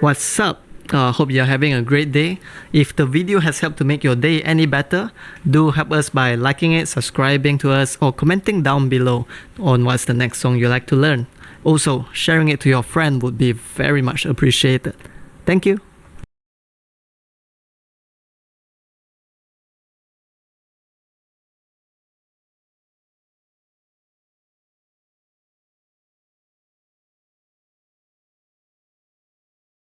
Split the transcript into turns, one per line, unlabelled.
What's up? Hope you're having a great day. If the video has helped to make your day any better, do help us by liking it, subscribing to us, or commenting down below on what's the next song you like to learn. Also, sharing it to your friend would be very much appreciated. Thank you.